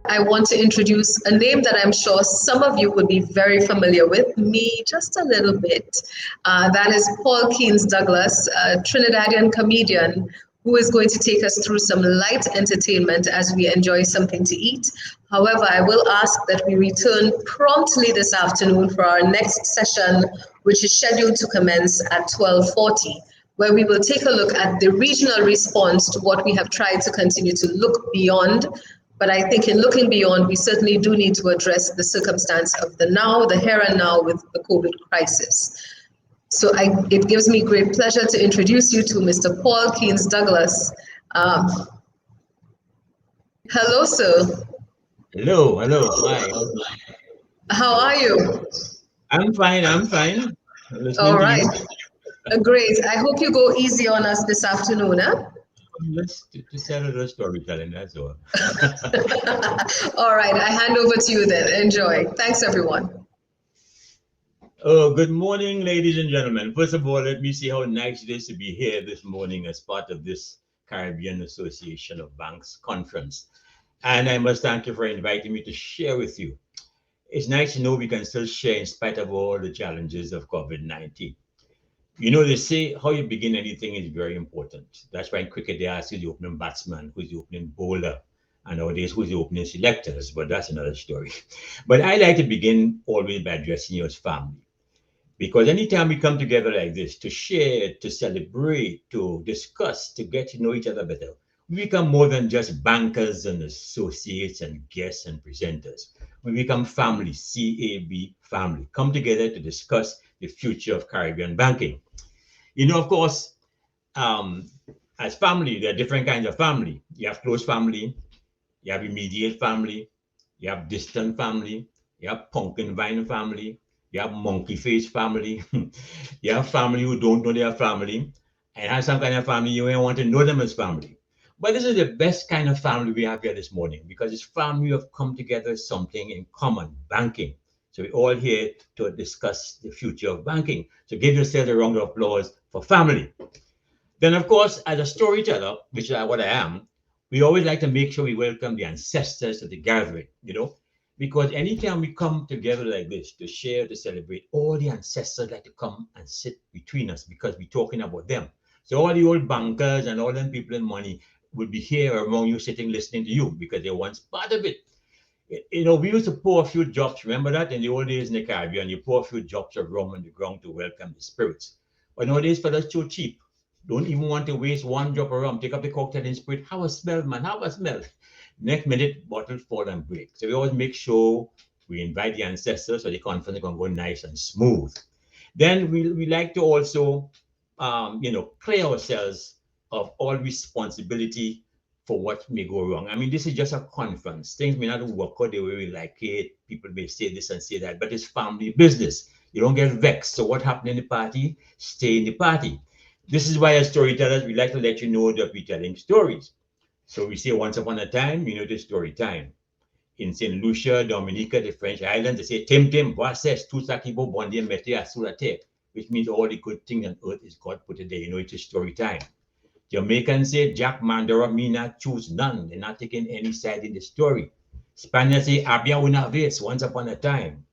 I want to introduce a name that I'm sure some of you would be very familiar with, me just a little bit. That is Paul Keynes Douglas, a Trinidadian comedian who is going to take us through some light entertainment as we enjoy something to eat. However, I will ask that we return promptly this afternoon for our next session, which is scheduled to commence at 12:40, where we will take a look at the regional response to what we have tried to continue to look beyond. But I think in looking beyond, we certainly do need to address the circumstance of the now, the here and now with the COVID crisis. So it gives me great pleasure to introduce you to Mr. Paul Keynes Douglas. Hello, sir. Hello. Hi. How are you? I'm fine. All right. Great. I hope you go easy on us this afternoon, huh? Let's tell a little storytelling, that's all. All right, I hand over to you then. Enjoy. Thanks, everyone. Oh, good morning, ladies and gentlemen. First of all, let me see how nice it is to be here this morning as part of this Caribbean Association of Banks conference. And I must thank you for inviting me to share with you. It's nice to know we can still share in spite of all the challenges of COVID-19. You know, they say how you begin anything is very important. That's why in cricket they ask you the opening batsman, who's the opening bowler, and nowadays who's the opening selectors, but that's another story. But I like to begin always by addressing you as family. Because anytime we come together like this to share, to celebrate, to discuss, to get to know each other better, we become more than just bankers and associates and guests and presenters. We become family, CAB family, come together to discuss the future of Caribbean banking. You know, of course, as family, there are different kinds of family. You have close family, you have immediate family, you have distant family, you have pumpkin vine family, you have monkey face family, you have family who don't know their family, and have some kind of family you may want to know them as family. But this is the best kind of family we have here this morning because it's family who have come together something in common, banking. So we're all here to discuss the future of banking. So give yourself a round of applause for family. Then, of course, as a storyteller, which is what I am, we always like to make sure we welcome the ancestors to the gathering, you know, because anytime we come together like this to share, to celebrate, all the ancestors like to come and sit between us because we're talking about them. So all the old bankers and all them people in money will be here among you sitting listening to you because they're once part of it. You know, we used to pour a few drops, remember that in the old days in the Caribbean, you pour a few drops of rum on the ground to welcome the spirits. But nowadays, fellas, too cheap. Don't even want to waste one drop of rum. Take up the cocktail and spirit. How a smell, man? How a smell? Next minute, bottle fall and break. So we always make sure we invite the ancestors so the conference can go nice and smooth. Then we like to also, clear ourselves of all responsibility for what may go wrong. I mean, this is just a conference. Things may not work out the way we like it. People may say this and say that, but it's family business. You don't get vexed. So what happened in the party, stay in the party. This is why as storytellers, we like to let you know that we're telling stories. So we say once upon a time, it is story time. In St. Lucia, Dominica, the French islands, they say, Tim Tim, voices, tout ça qui vaut bon Dieu mette sur la terre, which means all the good things on earth is God put it there. It's a story time. Jamaicans say, Jack Mandora, me not choose none. They're not taking any side in the story. Spaniards say, Abia una vez, once upon a time.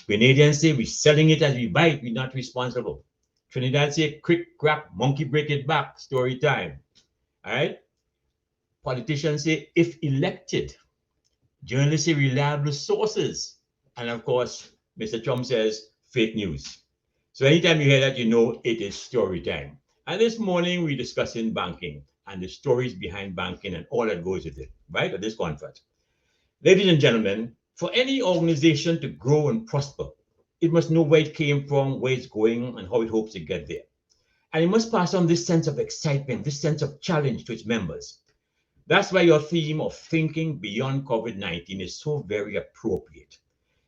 Grenadians say, we're selling it as we buy it, we're not responsible. Trinidad say, crick, crack, monkey break it back, story time. All right? Politicians say, if elected. Journalists say, reliable sources. And of course, Mr. Trump says, fake news. So anytime you hear that, it is story time. And this morning, we're discussing banking and the stories behind banking and all that goes with it, right, at this conference. Ladies and gentlemen, for any organization to grow and prosper, it must know where it came from, where it's going, and how it hopes to get there. And it must pass on this sense of excitement, this sense of challenge to its members. That's why your theme of thinking beyond COVID-19 is so very appropriate,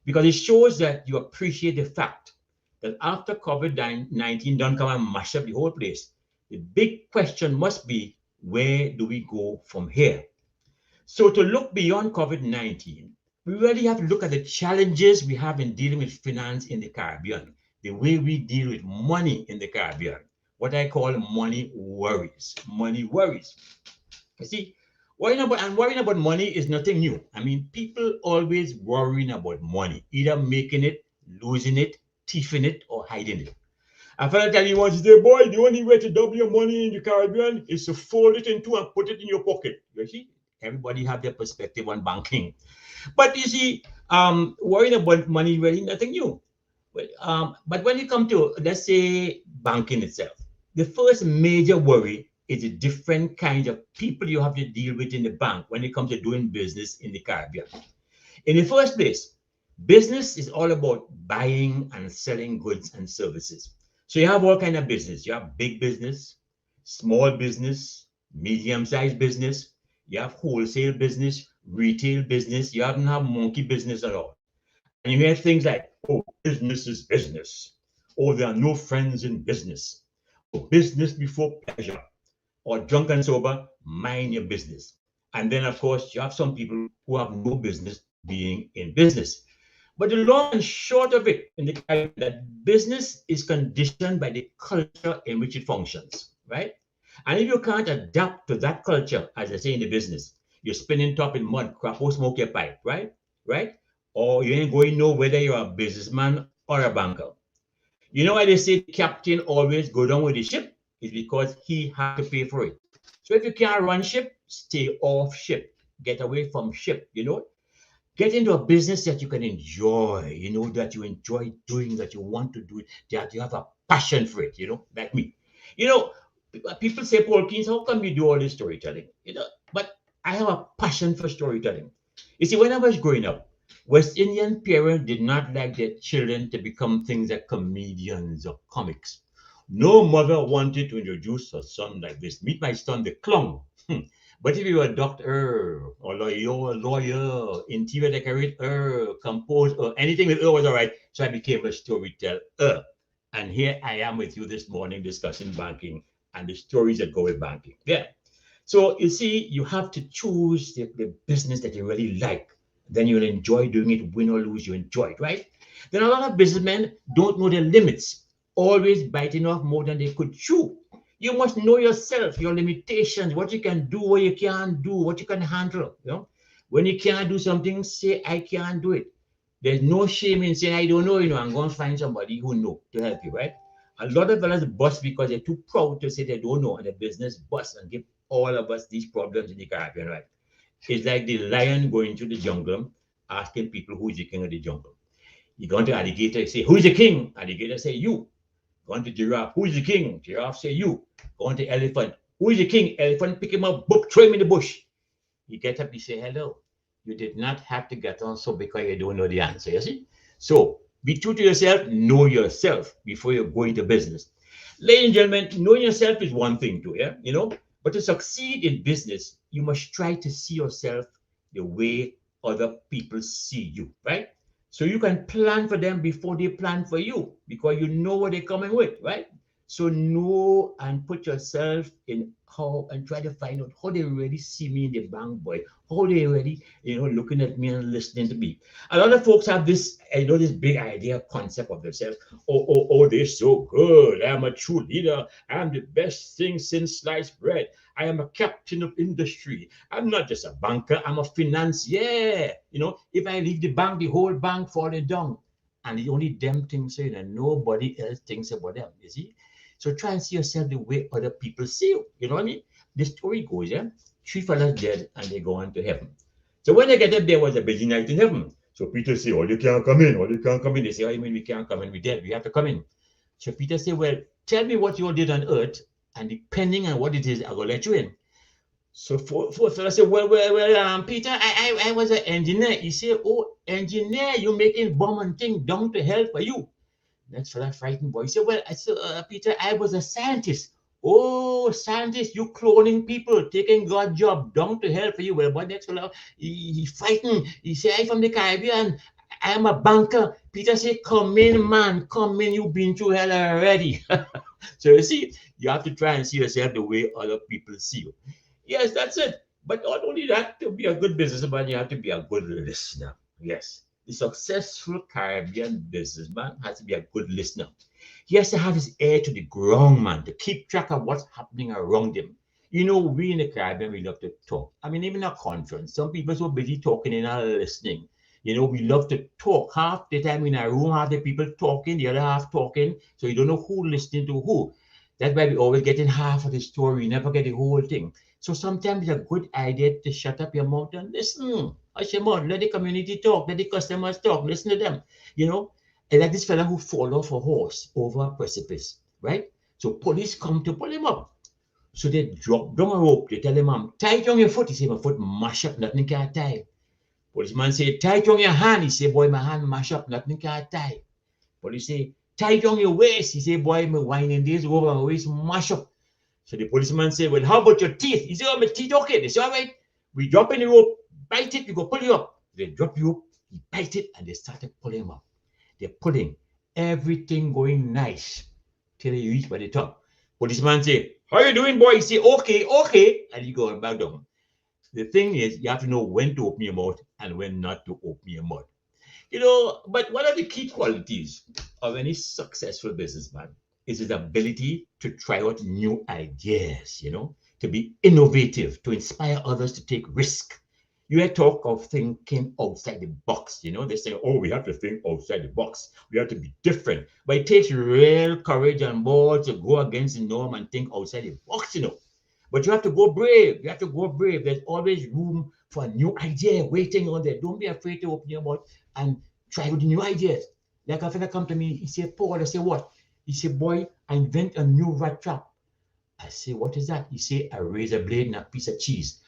because it shows that you appreciate the fact that after COVID-19 don't come and mash up the whole place, the big question must be, where do we go from here? So to look beyond COVID-19, we really have to look at the challenges we have in dealing with finance in the Caribbean, the way we deal with money in the Caribbean, what I call money worries. Money worries. You see, worrying about money is nothing new. I mean, people always worrying about money, either making it, losing it, thieving it, or hiding it. A fellow tell you once, say, boy, the only way to double your money in the Caribbean is to fold it in two and put it in your pocket. You see, everybody have their perspective on banking. But you see, worrying about money really nothing new. But when you come to, let's say, banking itself, the first major worry is the different kinds of people you have to deal with in the bank when it comes to doing business in the Caribbean. In the first place, business is all about buying and selling goods and services. So you have all kinds of business. You have big business, small business, medium-sized business. You have wholesale business, retail business. You haven't have monkey business at all. And you hear things like, oh, business is business. Or there are no friends in business. Or business before pleasure. Or drunk and sober, mind your business. And then, of course, you have some people who have no business being in business. But the long and short of it in the Caribbean, that business is conditioned by the culture in which it functions, right? And if you can't adapt to that culture, as I say in the business, you're spinning top in mud, crap or smoke your pipe, right? Right? Or you ain't going to know whether you're a businessman or a banker. You know why they say the captain always go down with the ship? It's because he has to pay for it. So if you can't run ship, stay off ship. Get away from ship, Get into a business that you can enjoy, that you enjoy doing, that you want to do it, that you have a passion for it, like me. People say, Paul Keynes, how come you do all this storytelling? But I have a passion for storytelling. You see, when I was growing up, West Indian parents did not like their children to become things like comedians or comics. No mother wanted to introduce her son like this. Meet my son, the clown. But if you were a doctor or lawyer, interior decorator, composer, anything with was all right. So I became a storyteller. And here I am with you this morning discussing banking and the stories that go with banking. Yeah. So you see, you have to choose the business that you really like. Then you'll enjoy doing it, win or lose, you enjoy it, right? Then a lot of businessmen don't know their limits, always biting off more than they could chew. You must know yourself, your limitations, what you can do, what you can't do, what you can handle. When you can't do something, say, I can't do it. There's no shame in saying, I don't know, I'm going to find somebody who knows to help you, right? A lot of fellas bust because they're too proud to say they don't know, and the business bust and give all of us these problems in the Caribbean, right? It's like the lion going to the jungle, asking people who's the king of the jungle. You go to alligator, say, who's the king? Alligator say, you. Go on to giraffe. Who is the king? Giraffe say you. Go on to elephant. Who is the king? Elephant pick him up, book, throw him in the bush. He get up, he say, hello. You did not have to get on so because you don't know the answer, you see? So be true to yourself, know yourself before you go into business. Ladies and gentlemen, knowing yourself is one thing too, yeah, you know, but to succeed in business, you must try to see yourself the way other people see you, right? So you can plan for them before they plan for you because you know what they're coming with, right? So know and put yourself in how and try to find out how they really see me in the bank, boy. How they really, looking at me and listening to me. A lot of folks have this, this big idea, concept of themselves. Oh, they're so good. I'm a true leader. I'm the best thing since sliced bread. I am a captain of industry. I'm not just a banker. I'm a financier. If I leave the bank, the whole bank falling down. And the only them things say that nobody else thinks about them, you see? So try and see yourself the way other people see you. You know what I mean? The story goes, yeah? 3 fellas dead and they go on to heaven. So when they get up, there was a busy night in heaven. So Peter say, oh, you can't come in. Oh, you can't come in. They say, oh, you mean we can't come in? We're dead. We have to come in. So Peter say, well, tell me what you all did on earth, and depending on what it is, I'll let you in. So four fellas say, well, Peter, I was an engineer. He said, oh, engineer, you making bomb and thing down to hell for you. Next fella, frightened boy. He said, well, Peter, I was a scientist. Oh, scientist, you cloning people, taking God's job down to hell for you. Well, but next fella, he frightened. He said, I'm from the Caribbean. I'm a banker. Peter said, come in, man. Come in. You've been through hell already. So you see, you have to try and see yourself the way other people see you. Yes, that's it. But not only that, to be a good businessman, you have to be a good listener. Yes. The successful Caribbean businessman has to be a good listener. He has to have his ear to the ground, man, to keep track of what's happening around him. We in the Caribbean, we love to talk. I mean, even a conference, some people are so busy talking and not listening. We love to talk. Half the time in a room, half the people talking, the other half talking. So you don't know who listening to who. That's why we always get in half of the story. We never get the whole thing. So sometimes it's a good idea to shut up your mouth and listen. Hush your mouth. Let the community talk. Let the customers talk. Listen to them. And like this fella who fall off a horse over a precipice, right? So police come to pull him up. So they drop down a rope. They tell him, tie it on your foot. He say, my foot mash up. Nothing can tie. Policeman say, tie it on your hand. He say, boy, my hand mash up. Nothing can tie. Police say, tie it on your waist. He say, boy, my winding days over my waist mash up. So the policeman said, well, how about your teeth? He said, oh, my teeth okay. They say, all right, we drop in the rope, bite it, we go pull you up. They drop you up, he bite it, and they started pulling him up. They're pulling, everything going nice till he reach by the top. Policeman say, how you doing, boy? He say, okay, and you go back down. The thing is, you have to know when to open your mouth and when not to open your mouth. But what are the key qualities of any successful businessman? Is his ability to try out new ideas, to be innovative, to inspire others to take risk. You had talk of thinking outside the box, they say, oh, we have to think outside the box. We have to be different. But it takes real courage and more to go against the norm and think outside the box, But you have to go brave. You have to go brave. There's always room for a new idea waiting on there. Don't be afraid to open your mouth and try with new ideas. Like a friend come to me, he said, Paul, I say, what? He said, boy, I invent a new rat trap. I say, what is that? He said, a razor blade and a piece of cheese.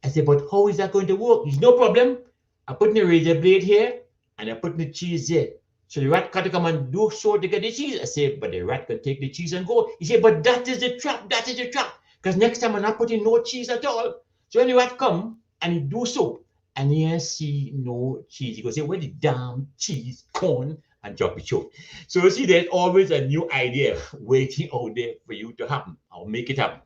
I said, but how is that going to work? He said, no problem. I put the razor blade here and I put the cheese there. So the rat got to come and do so to get the cheese. I said, but the rat can take the cheese and go. He said, but that is the trap. That is the trap. Because next time I'm not putting no cheese at all. So when the rat come and he do so, and he see no cheese, he goes, say, where the damn cheese, corn, and drop it short. So you see, there's always a new idea waiting out there for you to happen or make it happen.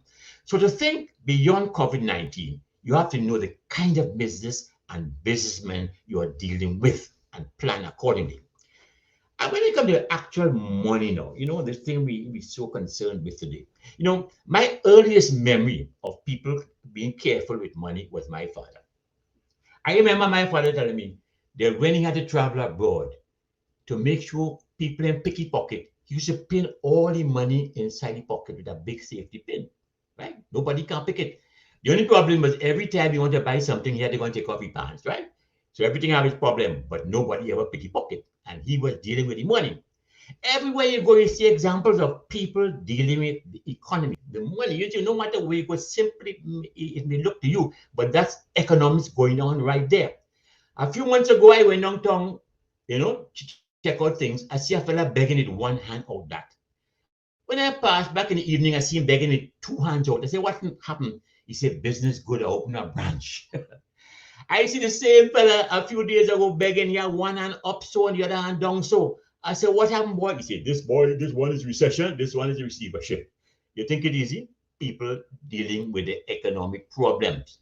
So to think beyond COVID-19, you have to know the kind of business and businessmen you are dealing with and plan accordingly. And when it comes to actual money now, the thing we're so concerned with today. My earliest memory of people being careful with money was my father. I remember my father telling me that when he had to travel abroad, to make sure people in picky pocket, he used to pin all the money inside the pocket with a big safety pin, right? Nobody can pick it. The only problem was every time you want to buy something, he had to go and take off his pants, right? So everything had his problem, but nobody ever picked the pocket. And he was dealing with the money. Everywhere you go, you see examples of people dealing with the economy, the money. You no matter where you go, simply it may look to you, but that's economics going on right there. A few months ago, I went downtown, to check out things. I see a fella begging with one hand out that. When I passed back in the evening, I see him begging with two hands out. I say, what happened? He said, business good, I open a branch. I see the same fella a few days ago begging here, one hand up so and the other hand down so. I said, what happened, boy? He said, this one is recession, this one is receivership. You think it easy? People dealing with the economic problems.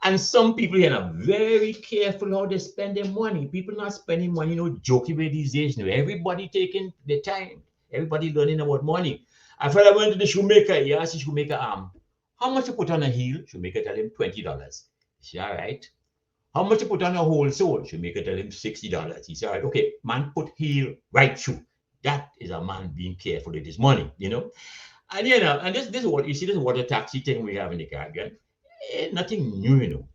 And some people here are very careful how they spend their money. People not spending money, joking with these days. Everybody taking the time. Everybody learning about money. I fella went to the shoemaker. He asked the shoemaker, how much you put on a heel? Shoemaker tell him $20. He said, all right. How much you put on a whole sole? Shoemaker tell him $60. He said, all right, okay, man, put heel, right shoe. That is a man being careful with his money, And and this is what you see, this water taxi thing we have in the Caribbean. Nothing new,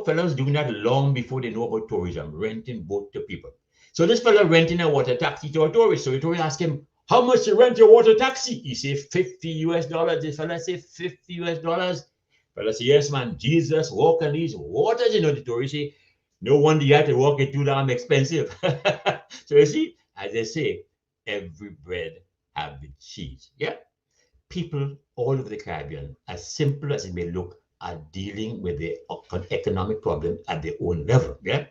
fellows doing that long before they know about tourism, renting boat to people. So this fellow renting a water taxi to a tourist. So the tourist asked him, how much you rent your water taxi? He said $50. This fellow said $50. Fellow say, yes, man, Jesus walk on these waters, the tourist say, no wonder you have to walk it too damn expensive. So you see, as they say, every bread have its cheese. Yeah. People all over the Caribbean, as simple as it may look, are dealing with the economic problem at their own level. Yeah.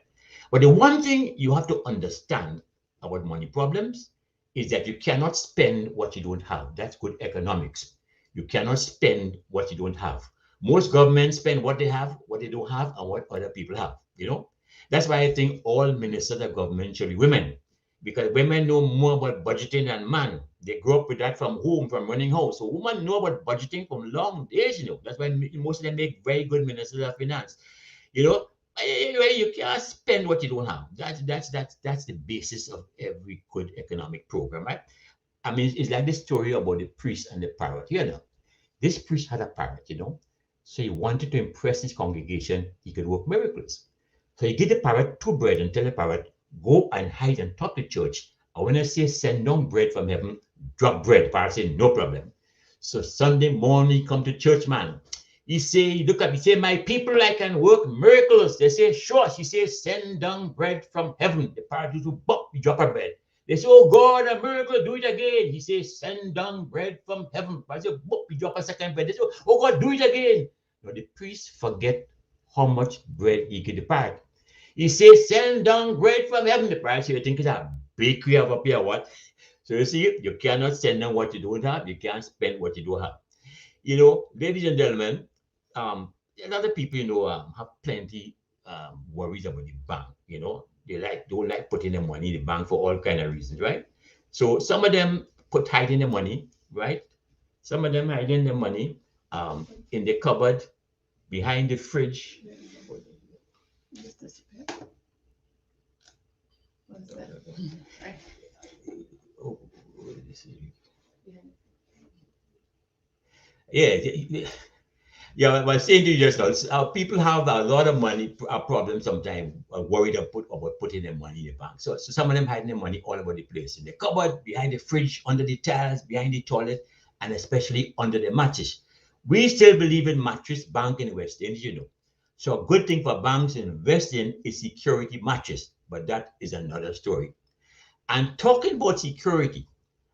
But the one thing you have to understand about money problems is that you cannot spend what you don't have. That's good economics. You cannot spend what you don't have. Most governments spend what they have, what they don't have, and what other people have. That's why I think all ministers of government should be women, because women know more about budgeting than man. They grow up with that from home, from running house. So women know about budgeting from long days. That's why most of them make very good ministers of finance. You can't spend what you don't have. That's the basis of every good economic program, right? I mean, it's like the story about the priest and the parrot. This priest had a parrot, So he wanted to impress his congregation. He could work miracles. So he gave the parrot 2 bread and tell the parrot, go and hide on top of the church. And when I say send down bread from heaven, drop bread. The parrot said, no problem. So Sunday morning, come to church, man. He say, look up, he say, my people, I can work miracles. They say, sure. She says, send down bread from heaven. The parrot used to bop, he drop a bread. They say, oh God, a miracle, do it again. He says, send down bread from heaven. I say, bop, he drop a second bread. They say, oh God, do it again. Now the priest forget how much bread he gave the parrot. He says, send down bread from heaven. The parrot say, you think it's a bakery up here, what? So you see, you cannot send them what you don't have. You can't spend what you don't have. Ladies and gentlemen, a lot of people, have plenty worries about the bank. They don't like putting their money in the bank for all kind of reasons, right? So some of them hiding the money, right? Some of them hiding the money in the cupboard, behind the fridge. Yeah, I was saying to you just now, people have a lot of money problems sometimes, worried about putting their money in the bank. So some of them hiding their money all over the place, in the cupboard, behind the fridge, under the tiles, behind the toilet, and especially under the mattress. We still believe in mattress bank in West Indies, So a good thing for banks to invest in is security mattress, but that is another story. And talking about security,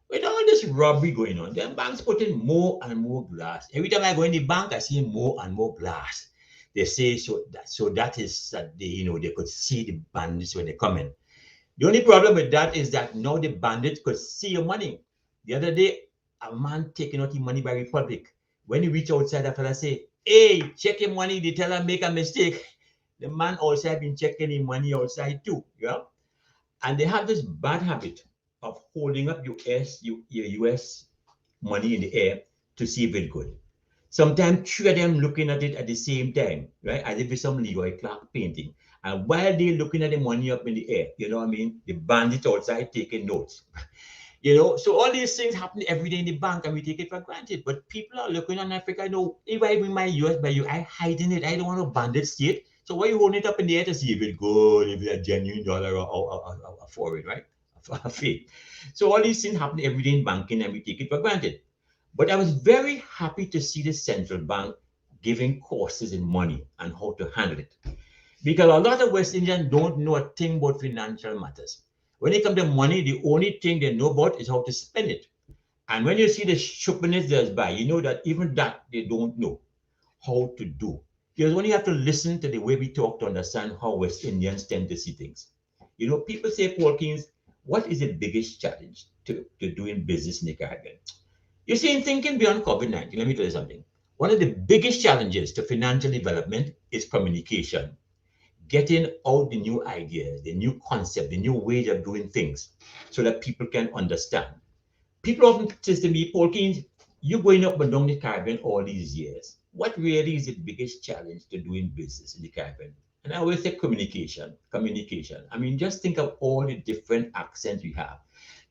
with all this robbery going on, the banks put in more and more glass. Every time I go in the bank, I see more and more glass. They say that is that they could see the bandits when they come in. The only problem with that is that now the bandits could see your money. The other day, a man taking out his money by Republic. When he reach outside, the fella say, hey, check your money. The teller make a mistake. The man also been checking his money outside too. And they have this bad habit of holding up your US money in the air to see if it's good. Sometimes 3 of them looking at it at the same time, right? As if it's some Leroy Clark painting. And while they're looking at the money up in the air, the bandits outside taking notes. So all these things happen every day in the bank and we take it for granted. But people are looking on Africa, if I bring my US by you, I hiding it. I don't want to bandit see it. So why are you holding it up in the air to see if it's good, if it's a genuine dollar or foreign, right? A our faith. So all these things happen every day in banking and we take it for granted. But I was very happy to see the central bank giving courses in money and how to handle it. Because a lot of West Indians don't know a thing about financial matters. When it comes to money, the only thing they know about is how to spend it. And when you see the sharpness there's by, you know that even that they don't know how to do. You only have to listen to the way we talk to understand how West Indians tend to see things. You know, people say, Paul Keynes, what is the biggest challenge to doing business in the Caribbean? You see, in thinking beyond COVID-19, let me tell you something. One of the biggest challenges to financial development is communication. Getting out the new ideas, the new concept, the new ways of doing things so that people can understand. People often say to me, Paul Keynes, you're going up and down the Caribbean all these years. What really is the biggest challenge to doing business in the Caribbean? And I always say communication. I mean, just think of all the different accents we have.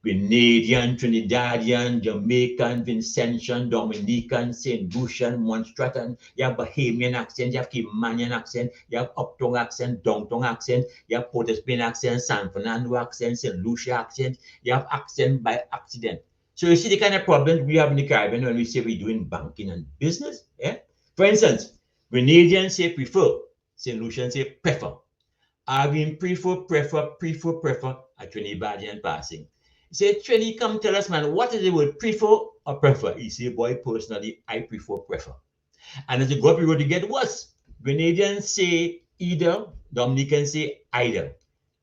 Grenadian, Trinidadian, Jamaican, Vincentian, Dominican, St. Lucian, Montreal. You have Bahamian accent, you have Caymanian accent, you have uptown accent, downtown accent, you have Port of Spain accent, San Fernando accent, St. Lucia accent, you have accent by accident. So you see the kind of problems we have in the Caribbean when we say we're doing banking and business. Yeah? For instance, Grenadians say prefer, St. Lucians say prefer. Irvine prefer, a Trinidadian passing. He said, Trini, come tell us, man, what is the word prefer or prefer? He said, boy, personally, I prefer. And as the go up, we go to get worse. Grenadians say either, Dominicans say either.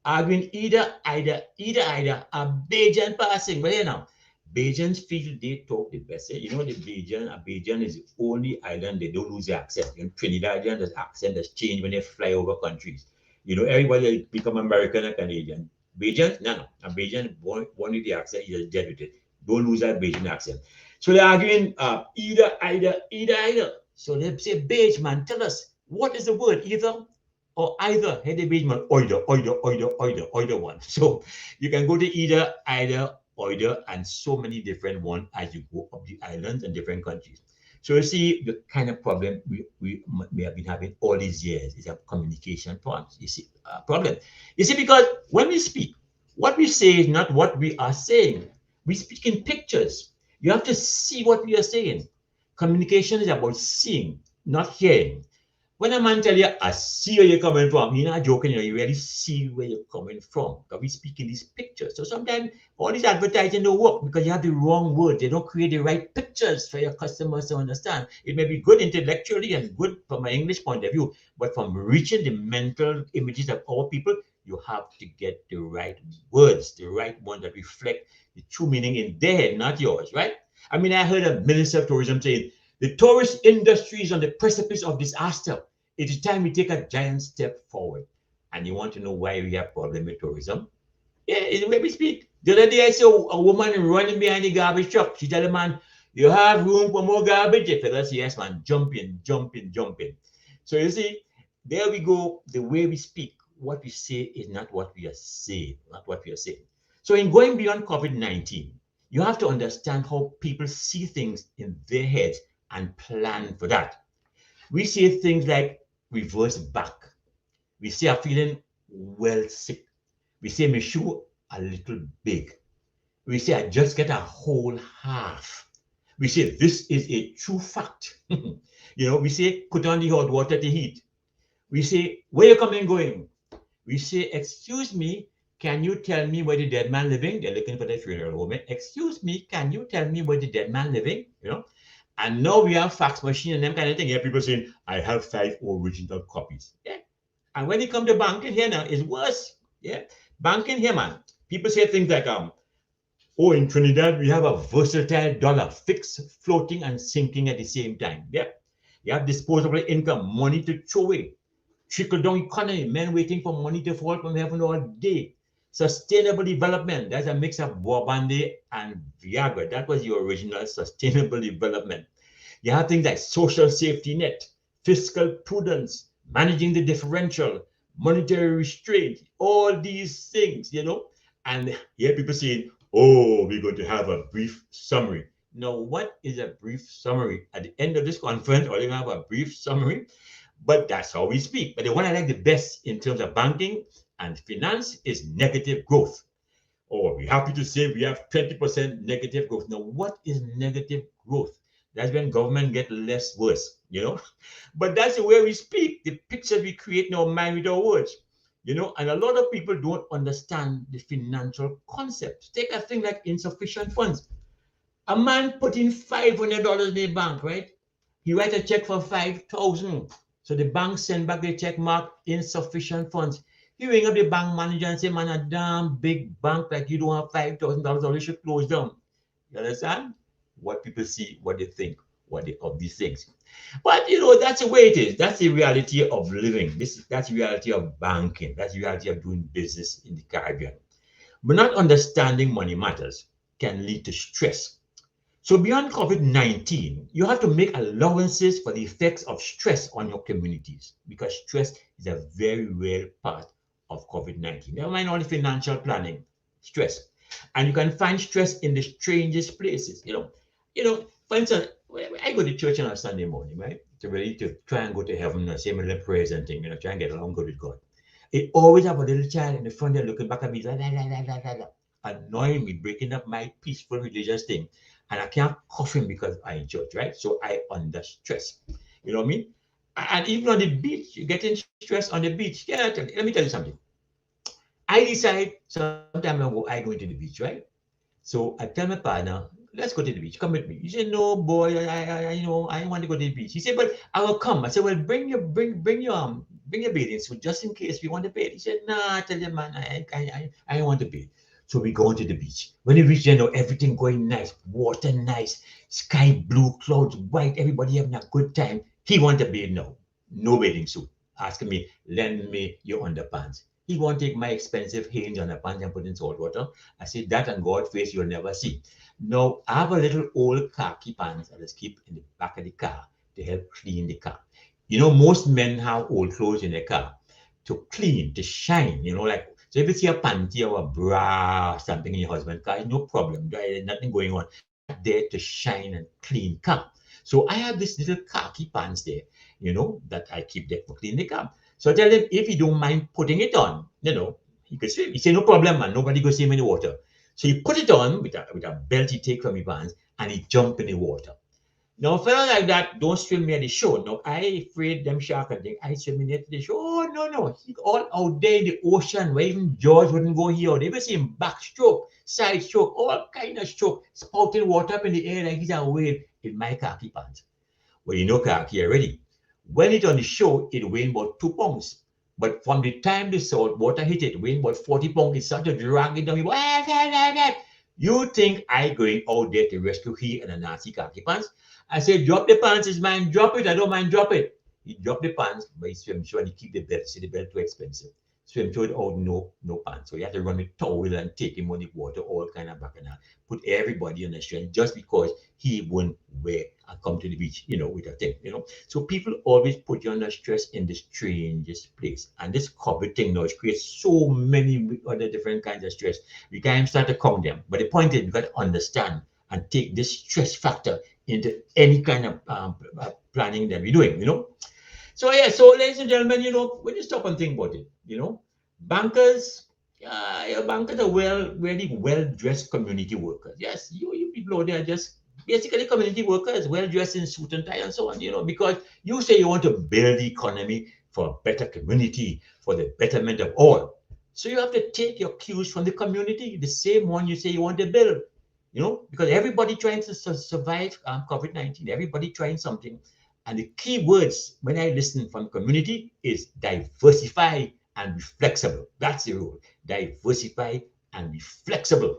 Arguing either, a Bajan passing. But you know, Bajans feel they talk the best. You know, Bajan is the only island they don't lose their accent. You know, Trinidadian, the accent has changed when they fly over countries. You know, everybody become American and Canadian. Bajan, no. A Bajan born with the accent, he just dead with it. Don't lose that Bajan accent. So they're arguing either. So they say, Baj, man, tell us, what is the word, either or either? Hey, the Baj man, either one. So you can go to either, and so many different ones as you go up the islands and different countries. So you see the kind of problem we have been having all these years is a communication problem. You see, problem. You see, because when we speak, what we say is not what we are saying. We speak in pictures. You have to see what we are saying. Communication is about seeing, not hearing. When a man tell you, I see where you're coming from, you're not joking, you really see where you're coming from. Because we speak in these pictures. So sometimes all these advertising don't work because you have the wrong words. They don't create the right pictures for your customers to understand. It may be good intellectually and good from an English point of view, but from reaching the mental images of our people, you have to get the right words, the right ones that reflect the true meaning in their head, not yours, right? I mean, I heard a minister of tourism saying, the tourist industry is on the precipice of disaster. It is time we take a giant step forward. And you want to know why we have problem with tourism? Yeah, it's the way we speak. The other day I saw a woman running behind the garbage truck. She tell the man, you have room for more garbage? The fella said, yes, man, jump in. So you see, there we go. The way we speak, what we say is not what we are saying, So in going beyond COVID-19, you have to understand how people see things in their heads and plan for that. We say things like reverse back. We say I'm feeling well sick. We say my shoe a little big. We say I just get a whole half. We say this is a true fact. We say put on the hot water to heat. We say where you coming going? We say excuse me, can you tell me where the dead man living? They're looking for the funeral home. Excuse me, can you tell me where the dead man living? And now we have fax machine and them kind of thing. Yeah, people saying, I have 5 original copies. Yeah. And when it comes to banking here now, it's worse. Yeah. Banking here, man. People say things like, in Trinidad, we have a versatile dollar, fixed, floating, and sinking at the same time. Yeah. You have disposable income, money to throw away. Trickle down economy, men waiting for money to fall from heaven all day. Sustainable development, that's a mix of Bourbande and Viagra. That was the original sustainable development. You have things like social safety net, fiscal prudence, managing the differential, monetary restraint, all these things, And here people saying, we're going to have a brief summary. Now, what is a brief summary? At the end of this conference, we're going to have a brief summary, but that's how we speak. But the one I like the best in terms of banking and finance is negative growth. Oh, we're happy to say we have 20% negative growth. Now, what is negative growth? That's when government get less worse, But that's the way we speak, the picture we create in our mind with our words, and a lot of people don't understand the financial concept. Take a thing like insufficient funds. A man put in $500 in the bank, right? He write a check for 5,000. So the bank send back the check mark insufficient funds. He ring up the bank manager and say, man, a damn big bank like you don't have $5,000, or you should close down. You understand? What people see, what they think, of these things. But that's the way it is. That's the reality of living. That's the reality of banking. That's the reality of doing business in the Caribbean. But not understanding money matters can lead to stress. So beyond COVID-19, you have to make allowances for the effects of stress on your communities, because stress is a very real part of COVID-19. Never mind all the financial planning, stress. And you can find stress in the strangest places. For instance, I go to church on a Sunday morning, right? To try and go to heaven, say my little prayers and things, try and get along good with God. It always have a little child in the front there looking back at me, annoying me, breaking up my peaceful religious thing. And I can't cough him because I'm in church, right? So I under stress. You know what I mean? And even on the beach, you're getting stress on the beach. Yeah, let me tell you something. I decide sometime ago I go into the beach, right? So I tell my partner, let's go to the beach. Come with me. He said, no, boy, I want to go to the beach. He said, but I will come. I said, well, bring your bathing suit just in case we want to bathe. He said, nah, I tell you, man, I don't want to bathe. So we go to the beach. When we reach there, everything going nice, water nice, sky blue, clouds white, everybody having a good time. He want to bathe now. No bathing suit. Asking me, lend me your underpants. He won't take my expensive Hanes underpants and put in salt water. I said, that and God's face you'll never see. Now, I have a little old khaki pants I just keep in the back of the car to help clean the car. Most men have old clothes in their car to clean, to shine, so if you see a panty or a bra or something in your husband's car, no problem. There's nothing going on. There to shine and clean car. So I have this little khaki pants there, that I keep there for cleaning the car. So I tell him, if he don't mind putting it on, he could swim. He said, no problem, man. Nobody go see him in the water. So he put it on with a belt he take from his pants and he jump in the water. Now, a fella like that don't swim near the shore. Now, I afraid them shark and think I swim near the shore. Oh, no. He all out there in the ocean where even George wouldn't go here. They will see him backstroke, side stroke, all kind of stroke, spouting water up in the air like he's a whale in my khaki pants. Well, khaki already. When it's on the shore, it weighs about 2 pounds. But from the time the salt water hit it, weighing about 40 pounds, it started to drag it down. You think I going out there to rescue he and a nasty khaki pants? I said, drop the pants, is mine, drop it. I don't mind, drop it. He dropped the pants, but he swim short and he keep the belt. See, the belt too expensive. Swim short out, no pants. So you have to run the towel and take him on the water, all kind of back and out. Put everybody on the strength just because he won't wear and come to the beach, with a thing, So people always put you under stress in the strangest place. And this COVID thing now, it creates so many other different kinds of stress. We can't even start to count them. But the point is, you got to understand and take this stress factor into any kind of planning that we're doing, So ladies and gentlemen, when you stop and think about it, bankers are really well-dressed community workers. Yes, you people out there are just basically community workers, well-dressed in suit and tie and so on, because you say you want to build the economy for a better community, for the betterment of all. So you have to take your cues from the community, the same one you say you want to build. Because everybody trying to survive COVID-19, everybody trying something. And the key words when I listen from the community is diversify and be flexible. That's the rule. Diversify and be flexible,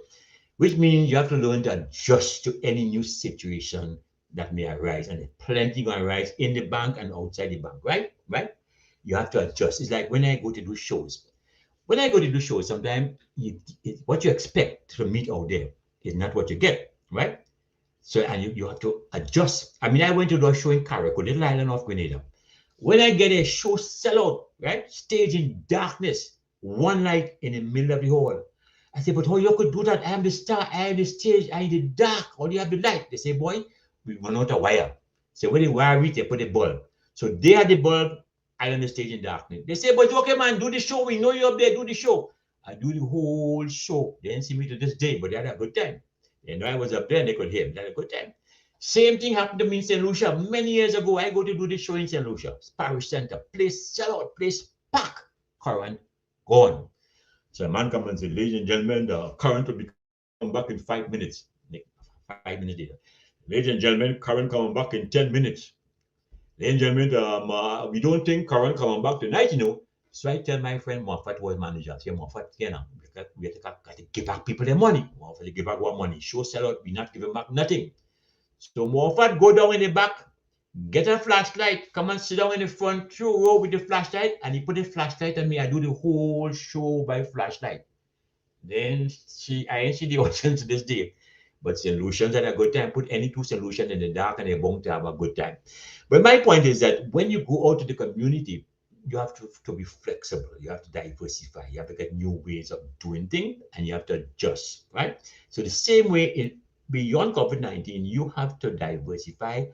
which means you have to learn to adjust to any new situation that may arise. And plenty going to arise in the bank and outside the bank, right? Right? You have to adjust. It's like when I go to do shows. When I go to do shows, sometimes what you expect to meet out there is not what you get, right? So, and you have to adjust. I mean, I went to do a show in Carriacou, little island of Grenada. When I get a show sellout, right? Stage in darkness, one light in the middle of the hall. I say, but how you could do that? I am the star, I am the stage, I am the dark, all you have the light. They say, boy, we run out of wire. So when the wire reach, they put a bulb. So they had the bulb, I on the stage in darkness. They say, but okay, man, do the show. We know you're up there, do the show. I do the whole show. They didn't see me to this day, but they had a good time. They know I was up there and they could hear me. They had a good time. Same thing happened to me in St. Lucia. Many years ago, I go to do the show in St. Lucia, parish center. Place sell out, place pack. Current gone. So a man comes and says, ladies and gentlemen, the current will be coming back in 5 minutes. 5 minutes later. Ladies and gentlemen, current coming back in 10 minutes. Ladies and gentlemen, we don't think current coming back tonight, you know. So I tell my friend Moffat was manager. I say, Moffat, you know, we have to give back people their money. Moffat to give back what money. Show sell out, we not giving back nothing. So Moffat go down in the back, get a flashlight, come and sit down in the front row with the flashlight, and he put the flashlight on me. I do the whole show by flashlight. Then I ain't see the audience to this day. But solutions had a good time. Put any two solutions in the dark and they're bound to have a good time. But my point is that when you go out to the community, you have to be flexible. You have to diversify. You have to get new ways of doing things and you have to adjust, right? So the same way beyond COVID-19, you have to diversify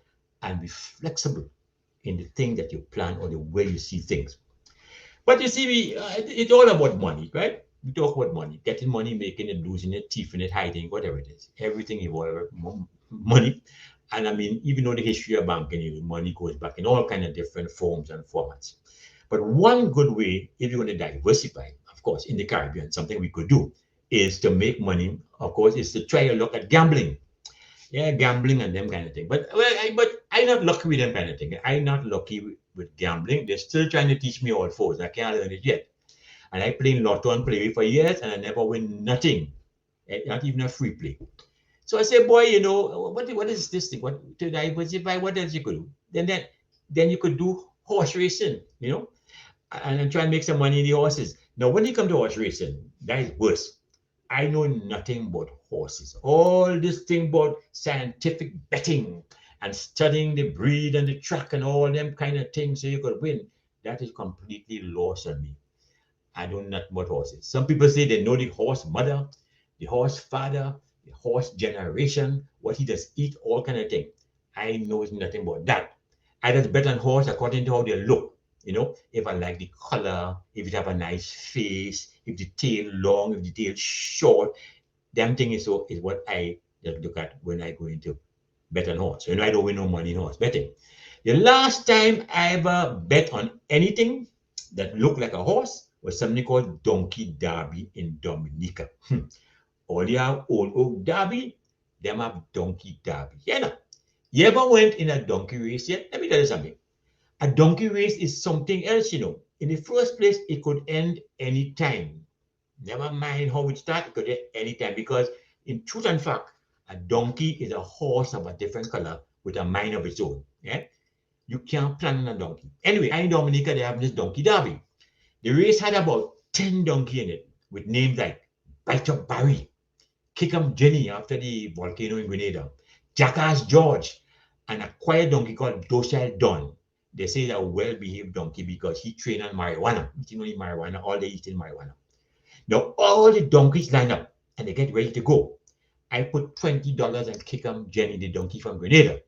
and be flexible in the thing that you plan or the way you see things. But you see, it's all about money, right? We talk about money, getting money, making it, losing it, thieving it, hiding, whatever it is. Everything involves money. And I mean, even though the history of banking, money goes back in all kinds of different forms and formats. But one good way, if you want to diversify, of course, in the Caribbean, something we could do is to make money, of course, is to try to look at gambling. Yeah, gambling and them kind of thing. But I'm not lucky with them kind of thing. I'm not lucky with gambling. They're still trying to teach me all fours. I can't learn it yet. And I play lotto and play for years and I never win nothing, not even a free play. So I say, boy, you know, what is this thing? What to diversify? What else you could do? Then you could do horse racing, you know, and try and make some money in the horses. Now, when you come to horse racing, that is worse. I know nothing about horses. All this thing about scientific betting and studying the breed and the track and all them kind of things so you could win, that is completely lost on me. I don't know about horses. Some people say they know the horse mother, the horse father, the horse generation, what he does eat, all kind of thing. I know nothing about that. I just bet on horse according to how they look. You know, if I like the color, if it have a nice face, if the tail long, if the tail short, damn thing is what I look at when I go into bet on horse. You know, I don't win no money in horse betting. The last time I ever bet on anything that looked like a horse was something called Donkey Derby in Dominica. All you have Old Oak Derby, them have Donkey Derby. Yeah, no. You ever went in a donkey race yet? Let me tell you something. A donkey race is something else, you know. In the first place, it could end any time. Never mind how it starts, it could end any time. Because in truth and fact, a donkey is a horse of a different color with a mind of its own. Yeah? You can't plan on a donkey. Anyway, in Dominica, they have this donkey derby. The race had about 10 donkeys in it with names like Bite Up Barry, Kick 'em Jenny after the volcano in Grenada, Jackass George, and a quiet donkey called Docile Don. They say that a well-behaved donkey because he trained on marijuana, eating only marijuana, all day eating marijuana. Now all the donkeys line up and they get ready to go. I put $20 and Kick 'em Jenny, the donkey from Grenada.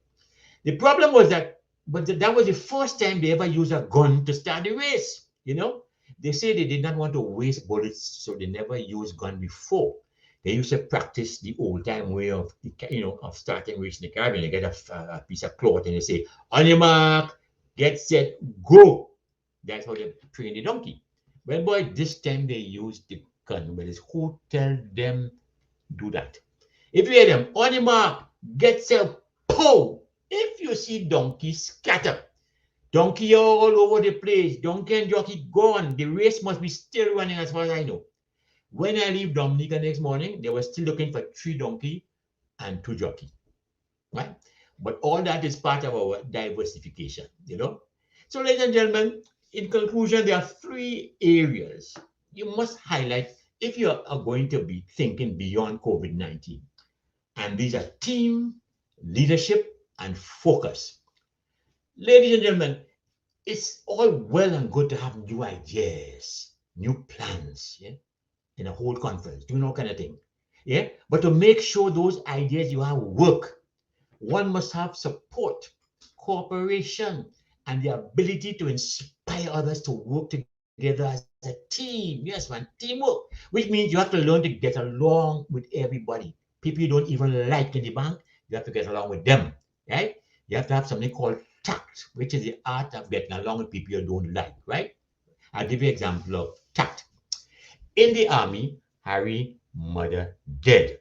The problem was that was the first time they ever used a gun to start the race, you know. They say they did not want to waste bullets, so they never used gun before. They used to practice the old-time way of, you know, of starting race in the Caribbean. They get a piece of cloth and they say, on your mark, get set, go. That's how they train the donkey. Well, boy, this time they use the gun. But it's who tell them do that? If you hear them, on your mark, get set, pow. If you see donkey scatter, donkey all over the place, donkey and jockey gone. The race must be still running as far as I know. When I leave Dominica next morning, they were still looking for 3 donkey and 2 jockey. Right? But all that is part of our diversification, you know. So, ladies and gentlemen, in conclusion, there are 3 areas you must highlight if you are going to be thinking beyond COVID-19. And these are team, leadership, and focus. Ladies and gentlemen, it's all well and good to have new ideas, new plans, yeah, in a whole conference, doing all kind of thing, yeah. But to make sure those ideas you have work, one must have support, cooperation, and the ability to inspire others to work together as a a team. Yes, man, teamwork, which means you have to learn to get along with everybody. People you don't even like in the bank, you have to get along with them, right? You have to have something called tact, which is the art of getting along with people you don't like, right? I'll give you an example of tact. In the army, Harry, mother dead.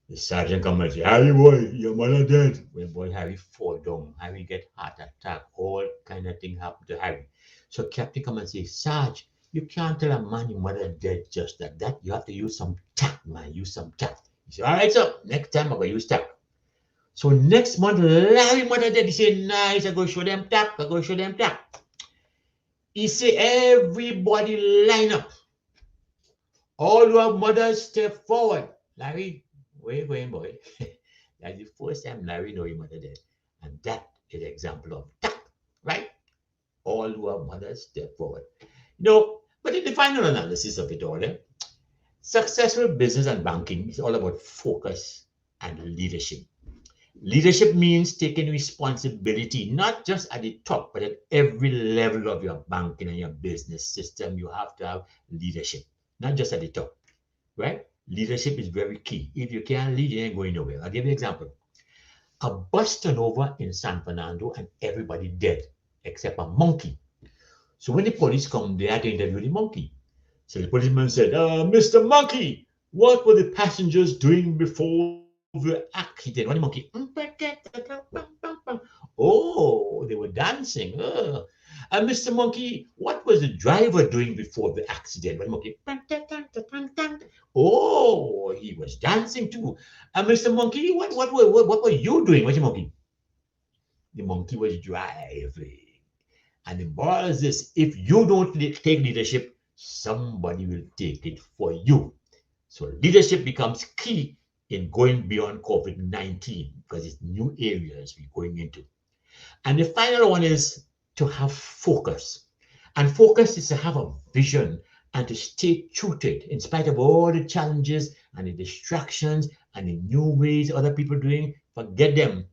The sergeant come and say, Harry boy, your mother dead. When boy Harry fall down, Harry get heart attack, all kind of thing happen to Harry. So captain come and say, Sarge, you can't tell a man your mother dead just like that. You have to use some tact, man. Use some tact. He said, all right, sir. Next time I'm gonna use tact. So next month, Larry mother dead. He said, nice, I go show them tact. I go show them tact. He said, everybody line up. All your mothers step forward. Larry, where you going, boy? That's the first time Larry know your mother dead. And that is an example of tact, right? All your mothers step forward. But in the final analysis of it all, successful business and banking is all about focus and leadership. Leadership means taking responsibility, not just at the top, but at every level of your banking and your business system. You have to have leadership, not just at the top, right? Leadership is very key. If you can't lead, you ain't going nowhere. I'll give you an example. A bus turned over in San Fernando and everybody dead, except a monkey. So when the police come, they had to interview the monkey. So the policeman said, Mr. Monkey, what were the passengers doing before the accident? What the monkey? Oh, they were dancing. And Mr. Monkey, what was the driver doing before the accident? What the monkey? Oh, he was dancing too. And Mr. Monkey, what were you doing? What's the monkey? The monkey was driving. And the moral is this: if you don't take leadership, somebody will take it for you. So leadership becomes key in going beyond COVID-19 because it's new areas we're going into. And the final one is to have focus. And focus is to have a vision and to stay true to it in spite of all the challenges and the distractions and the new ways other people are doing. Forget them.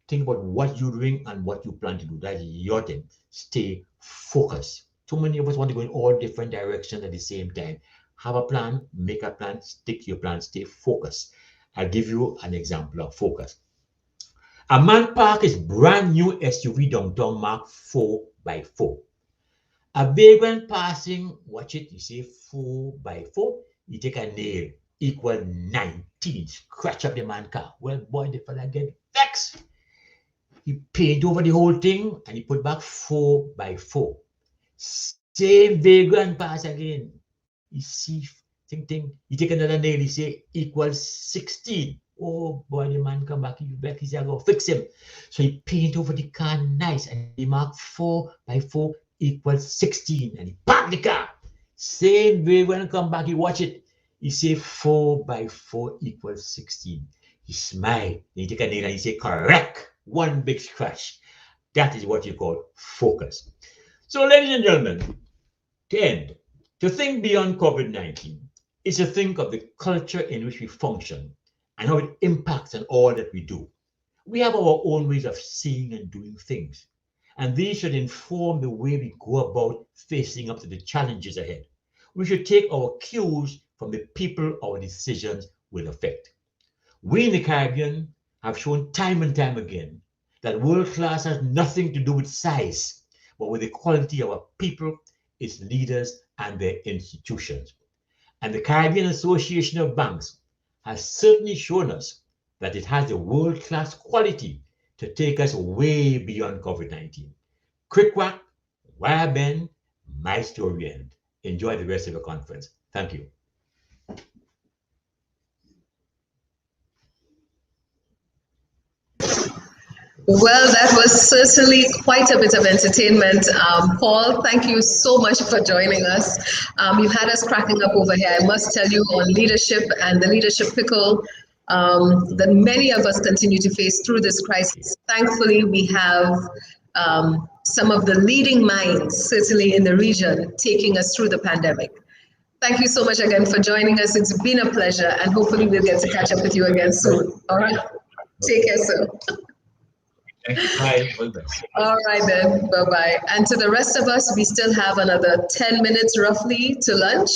Think about what you're doing and what you plan to do. That's your thing. Stay focused. Too many of us want to go in all different directions at the same time. Have a plan, make a plan, stick to your plan, stay focused. I'll give you an example of focus. A man parked his brand new SUV downtown marked 4x4. A vagrant passing, watch it, you say 4x4, you take a nail, equal 19, scratch up the man's car. Well, boy, the fella get vexed. He paint over the whole thing and he put back 4x4. Same vagrant pass again. He see, think, he take another nail, he say equals 16. Oh boy, the man come back, he back, he say, I go fix him. So he paint over the car nice and he mark 4x4 equals 16 and he park the car. Same way when he come back, he watch it. He say 4x4 equals 16. He smile, he take a nail and he say correct. One big scratch. That is what you call focus. So ladies and gentlemen, to end, to think beyond COVID-19 is to think of the culture in which we function and how it impacts on all that we do. We have our own ways of seeing and doing things, and these should inform the way we go about facing up to the challenges ahead. We should take our cues from the people our decisions will affect. We in the Caribbean have shown time and time again that world class has nothing to do with size, but with the quality of our people, its leaders, and their institutions. And the Caribbean Association of Banks has certainly shown us that it has the world-class quality to take us way beyond COVID-19. Quick whack, wire bend, my story end. Enjoy the rest of the conference. Thank you. Well, that was certainly quite a bit of entertainment. Paul, thank you so much for joining us. You've had us cracking up over here. I must tell you, on leadership and the leadership pickle that many of us continue to face through this crisis. Thankfully, we have some of the leading minds, certainly in the region, taking us through the pandemic. Thank you so much again for joining us. It's been a pleasure, and hopefully we'll get to catch up with you again soon. All right? Take care, sir. Thank you. Bye. All the best. All right then, bye-bye. And to the rest of us, we still have another 10 minutes roughly to lunch.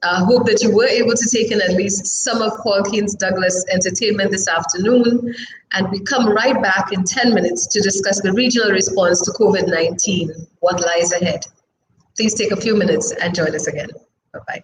I hope that you were able to take in at least some of Paul Keynes Douglas' entertainment this afternoon. And we come right back in 10 minutes to discuss the regional response to COVID-19, what lies ahead. Please take a few minutes and join us again. Bye-bye.